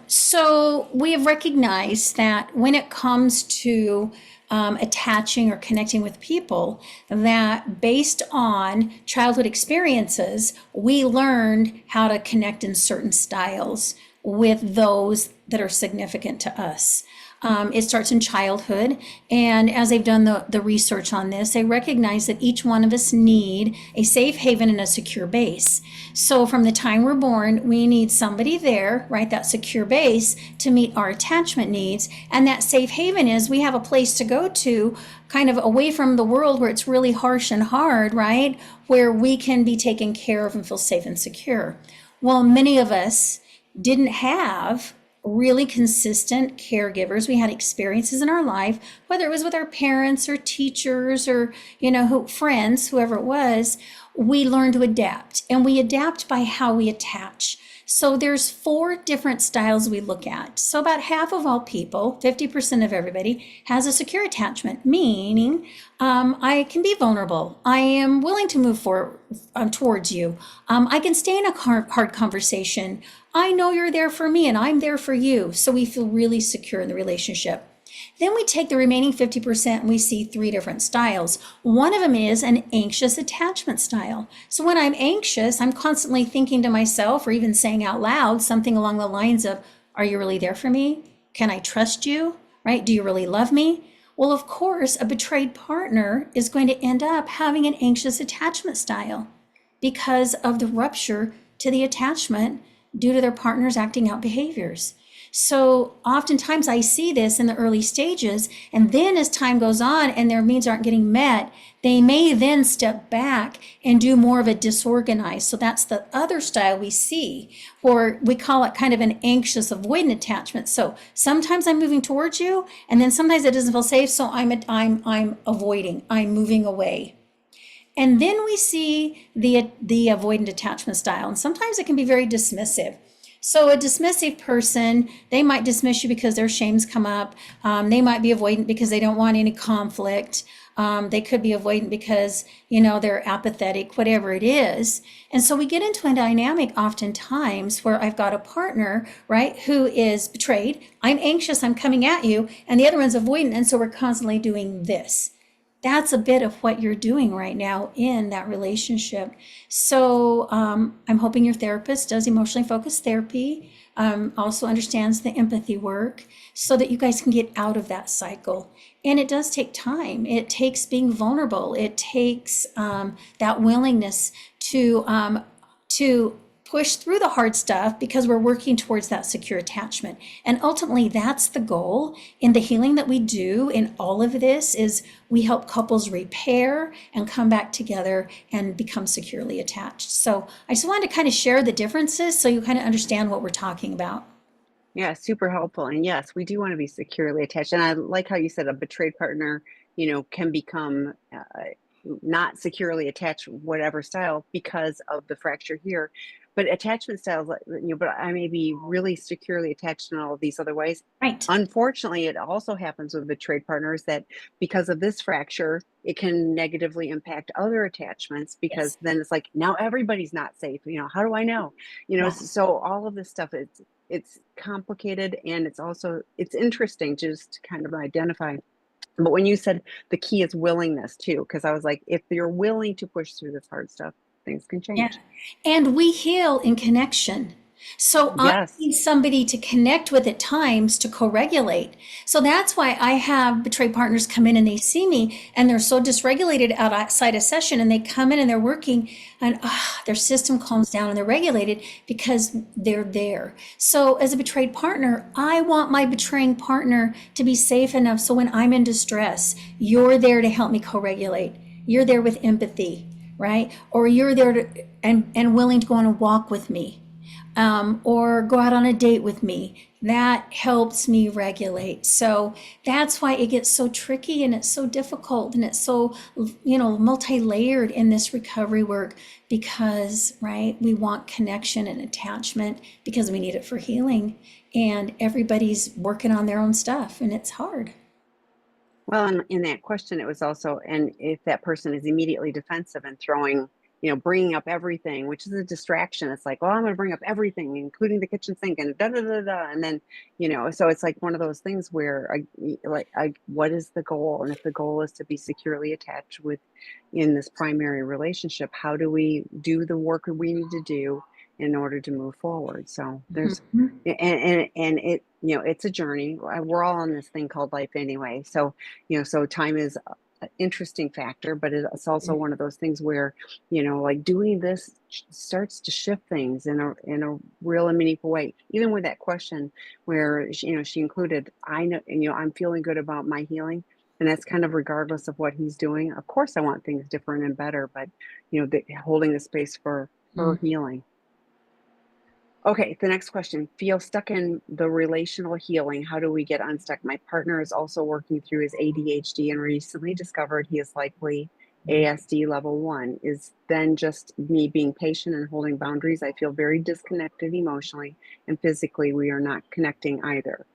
So we have recognized that when it comes to attaching or connecting with people, that based on childhood experiences, we learned how to connect in certain styles with those that are significant to us. It starts in childhood, and as they've done the research on this, they recognize that each one of us need a safe haven and a secure base. So from the time we're born, we need somebody there, right, that secure base to meet our attachment needs. And that safe haven is we have a place to go to, kind of away from the world where it's really harsh and hard, right, where we can be taken care of and feel safe and secure. Well, many of us didn't have really consistent caregivers. We had experiences in our life, whether it was with our parents or teachers or, friends, whoever it was. We learn to adapt, and we adapt by how we attach. So there's 4 different styles we look at. So about half of all people, 50% of everybody, has a secure attachment, meaning I can be vulnerable. I am willing to move forward towards you. I can stay in a hard conversation. I know you're there for me and I'm there for you. So we feel really secure in the relationship. Then we take the remaining 50% and we see 3 different styles. One of them is an anxious attachment style. So when I'm anxious, I'm constantly thinking to myself or even saying out loud something along the lines of, are you really there for me? Can I trust you? Right? Do you really love me? Well, of course, a betrayed partner is going to end up having an anxious attachment style because of the rupture to the attachment due to their partner's acting out behaviors. So oftentimes I see this in the early stages, and then as time goes on and their needs aren't getting met, they may then step back and do more of a disorganized. So that's the other style we see, or we call it kind of an anxious avoidant attachment. So sometimes I'm moving towards you, and then sometimes it doesn't feel safe, so I'm avoiding, I'm moving away. And then we see the avoidant attachment style, and sometimes it can be very dismissive. So a dismissive person, they might dismiss you because their shames come up. They might be avoidant because they don't want any conflict. They could be avoidant because, they're apathetic, whatever it is. And so we get into a dynamic oftentimes where I've got a partner, right, who is betrayed. I'm anxious, I'm coming at you, and the other one's avoidant. And so we're constantly doing this. That's a bit of what you're doing right now in that relationship. So I'm hoping your therapist does emotionally focused therapy, also understands the empathy work so that you guys can get out of that cycle. And it does take time. It takes being vulnerable. It takes that willingness to push through the hard stuff because we're working towards that secure attachment. And ultimately, that's the goal in the healing that we do in all of this is we help couples repair and come back together and become securely attached. So I just wanted to kind of share the differences so you kind of understand what we're talking about. yeah, super helpful. And yes, we do want to be securely attached. And I like how you said a betrayed partner, can become not securely attached, whatever style, because of the fracture here. But attachment styles, but I may be really securely attached in all of these other ways. Right. Unfortunately, it also happens with betrayed partners that because of this fracture, it can negatively impact other attachments because Yes. then it's like, now everybody's not safe. How do I know? Yeah. So all of this stuff, it's complicated, and it's interesting just to kind of identify. But when you said the key is willingness too, because I was like, if you're willing to push through this hard stuff, things can Yeah. change. And we heal in connection. So I Yes. need somebody to connect with at times to co-regulate. So that's why I have betrayed partners come in and they see me and they're so dysregulated outside a session and they come in and they're working and their system calms down and they're regulated because they're there. So as a betrayed partner, I want my betraying partner to be safe enough so when I'm in distress, you're there to help me co-regulate. You're there with empathy, right? Or you're there to and willing to go on a walk with me. or go out on a date with me. That helps me regulate. So that's why it gets so tricky and it's so difficult and it's so, multi-layered in this recovery work because, right, we want connection and attachment because we need it for healing. And everybody's working on their own stuff and it's hard. Well, in that question, it was also, and if that person is immediately defensive and throwing, bringing up everything, which is a distraction. It's like, well, I'm going to bring up everything, including the kitchen sink, and da da da da. And then, so it's like one of those things where, what is the goal? And if the goal is to be securely attached in this primary relationship, how do we do the work we need to do in order to move forward? So there's, Mhm. and it, it's a journey. We're all on this thing called life anyway. So, so time is an interesting factor, but it's also one of those things where, like doing this starts to shift things in a real and meaningful way. Even with that question where, she included, I know, I'm feeling good about my healing. And that's kind of regardless of what he's doing. Of course, I want things different and better, but, holding the space for her healing. Okay, the next question. Feel stuck in the relational healing. How do we get unstuck? My partner is also working through his ADHD and recently discovered he is likely ASD level 1. Is then just me being patient and holding boundaries. I feel very disconnected emotionally and physically. We are not connecting either.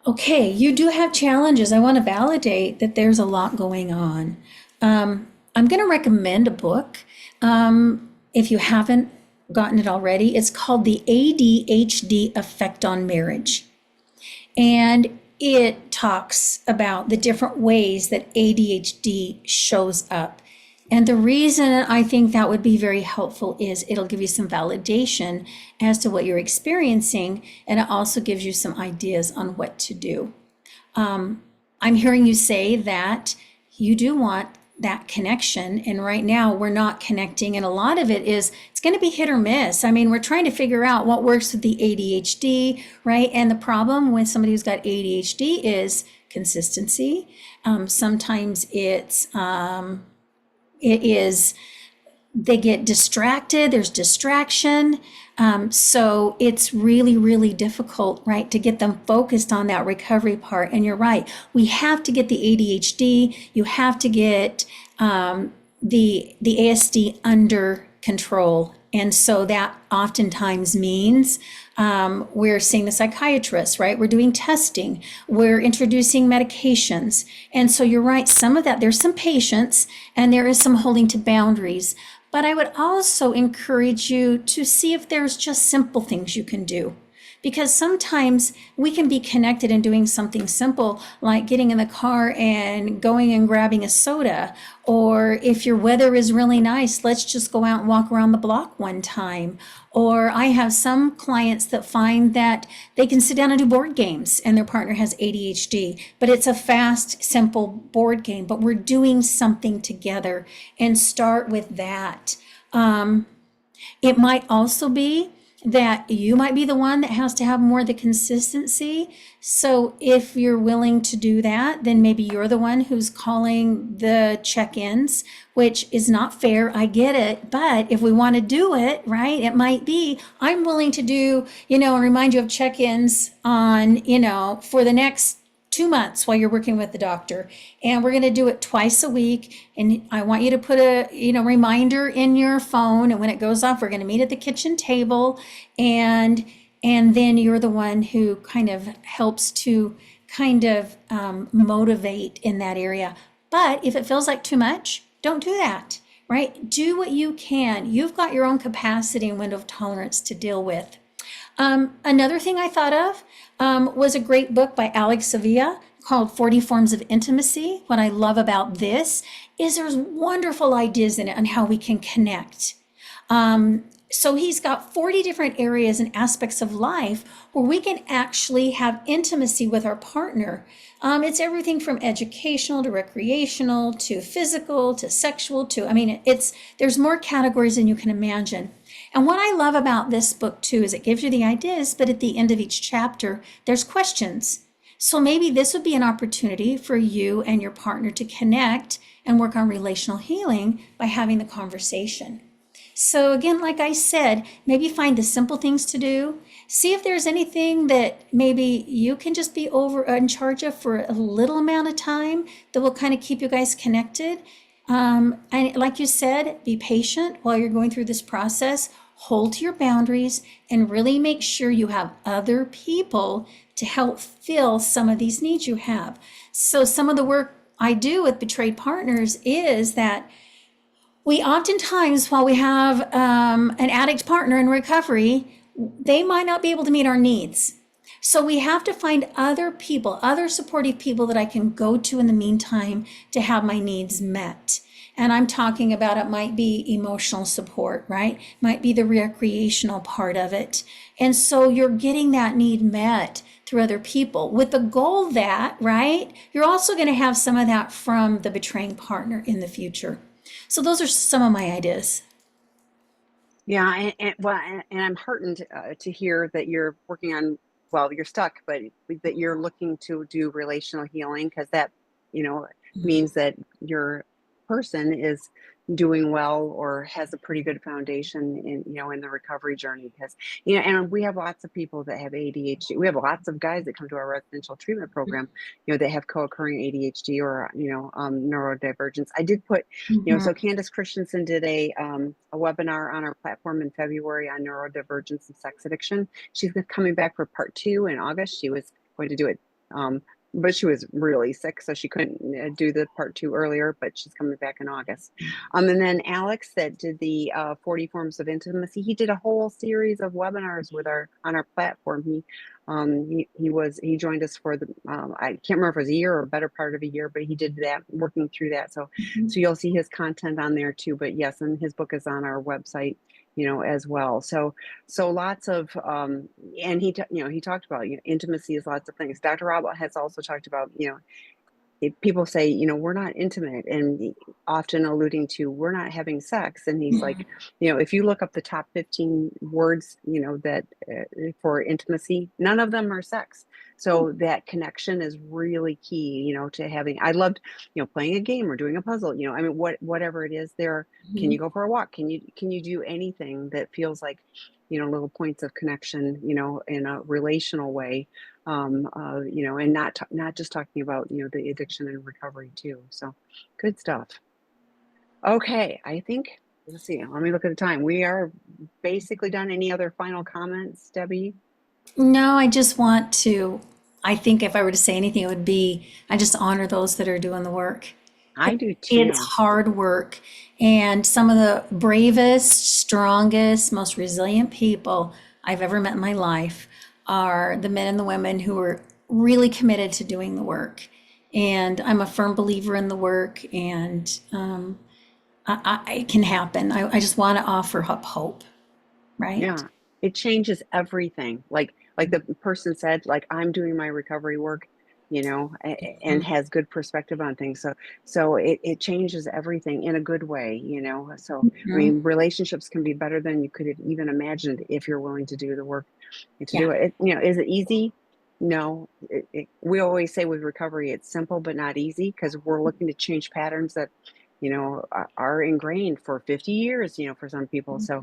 Okay, you do have challenges. I want to validate that there's a lot going on. I'm going to recommend a book. If you haven't gotten it already, it's called The ADHD Effect on Marriage. And it talks about the different ways that ADHD shows up. And the reason I think that would be very helpful is it'll give you some validation as to what you're experiencing, and it also gives you some ideas on what to do. I'm hearing you say that you do want that connection, and right now we're not connecting, and a lot of it is it's going to be hit or miss. I mean, we're trying to figure out what works with the ADHD, right? And the problem with somebody who's got ADHD is consistency. Sometimes it is they get distracted, there's distraction. So it's really, really difficult, right, to get them focused on that recovery part. And you're right, we have to get the ADHD, you have to get the ASD under control. And so that oftentimes means we're seeing the psychiatrist, right? We're doing testing, we're introducing medications. And so you're right, some of that, there's some patience and there is some holding to boundaries. But I would also encourage you to see if there's just simple things you can do. Because sometimes we can be connected in doing something simple like getting in the car and going and grabbing a soda. Or if your weather is really nice, let's just go out and walk around the block one time. Or I have some clients that find that they can sit down and do board games and their partner has ADHD, but it's a fast, simple board game, but we're doing something together and start with that. It might also be that you might be the one that has to have more of the consistency. So if you're willing to do that, then maybe you're the one who's calling the check-ins, which is not fair. I get it. But if we want to do it, right, it might be, I'm willing to do, and remind you of check-ins on, for the next 2 months while you're working with the doctor, and we're going to do it twice a week. And I want you to put a reminder in your phone, and when it goes off, we're going to meet at the kitchen table, and then you're the one who kind of helps to kind of motivate in that area. But if it feels like too much, don't do that, right? Do what you can. You've got your own capacity and window of tolerance to deal with. Another thing I thought of was a great book by Alex Sevilla called 40 Forms of Intimacy. What I love about this is there's wonderful ideas in it on how we can connect. So he's got 40 different areas and aspects of life where we can actually have intimacy with our partner. It's everything from educational to recreational to physical to sexual there's more categories than you can imagine. And what I love about this book too is it gives you the ideas, but at the end of each chapter, there's questions. So maybe this would be an opportunity for you and your partner to connect and work on relational healing by having the conversation. So, again, like I said, maybe find the simple things to do. See if there's anything that maybe you can just be over in charge of for a little amount of time that will kind of keep you guys connected. And like you said, be patient while you're going through this process. Hold to your boundaries and really make sure you have other people to help fill some of these needs you have. So, some of the work I do with betrayed partners is that we oftentimes, while we have an addict partner in recovery, they might not be able to meet our needs. So we have to find other people, other supportive people that I can go to in the meantime to have my needs met. And I'm talking about it might be emotional support, right? Might be the recreational part of it. And so you're getting that need met through other people with the goal that, right, you're also going to have some of that from the betraying partner in the future. So those are some of my ideas. Yeah, and I'm heartened to hear that you're working on, well, you're stuck, but that you're looking to do relational healing, because that, you know, means that your person is doing well or has a pretty good foundation in, in the recovery journey. Because, and we have lots of people that have ADHD. We have lots of guys that come to our residential treatment program, that have co-occurring ADHD or, neurodivergence. I did put, Mhm. so Candace Christensen did a webinar on our platform in February on neurodivergence and sex addiction. She's coming back for part 2 in August. She was going to do it, but she was really sick, so she couldn't do the part 2 earlier, but she's coming back in August. And then Alex, that did the 40 forms of intimacy, he did a whole series of webinars on our platform. He joined us for the I can't remember if it was a year or a better part of a year, but he did that, working through that. So you'll see his content on there too. But yes, and his book is on our website, as well. So lots of and he talked about, intimacy is lots of things. Dr. Rob has also talked about, people say, we're not intimate, and often alluding to we're not having sex. And he's like, if you look up the top 15 words, that for intimacy, none of them are sex. So that connection is really key, to having. I loved, playing a game or doing a puzzle. I mean, whatever it is, there. Can you go for a walk? Can you do anything that feels like, little points of connection, in a relational way, and not just talking about, the addiction and recovery too. So good stuff. Okay, I think, let's see, let me look at the time. We are basically done. Any other final comments, Debbie? No, I just want to, I think if I were to say anything, it would be I just honor those that are doing the work. I do It's too. hard work. And some of the bravest, strongest, most resilient people I've ever met in my life are the men and the women who are really committed to doing the work. And I'm a firm believer in the work, and it can happen. I just want to offer up hope, right? Yeah, it changes everything. Like the person said, like, I'm doing my recovery work, and has good perspective on things. So it changes everything in a good way, So I Mhm. mean, relationships can be better than you could have even imagined if you're willing to do the work and to do Yeah. it. Is it easy? No. We always say with recovery, it's simple but not easy, because we're looking to change patterns that, are ingrained for 50 years, for some people. So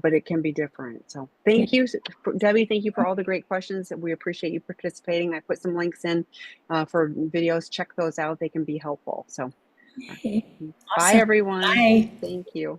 but it can be different. So Yeah. thank you, Debbie. Thank you for all the great questions. We appreciate you participating. I put some links in for videos. Check those out. They can be helpful. So Okay. bye, Awesome. everyone. Bye. Thank you.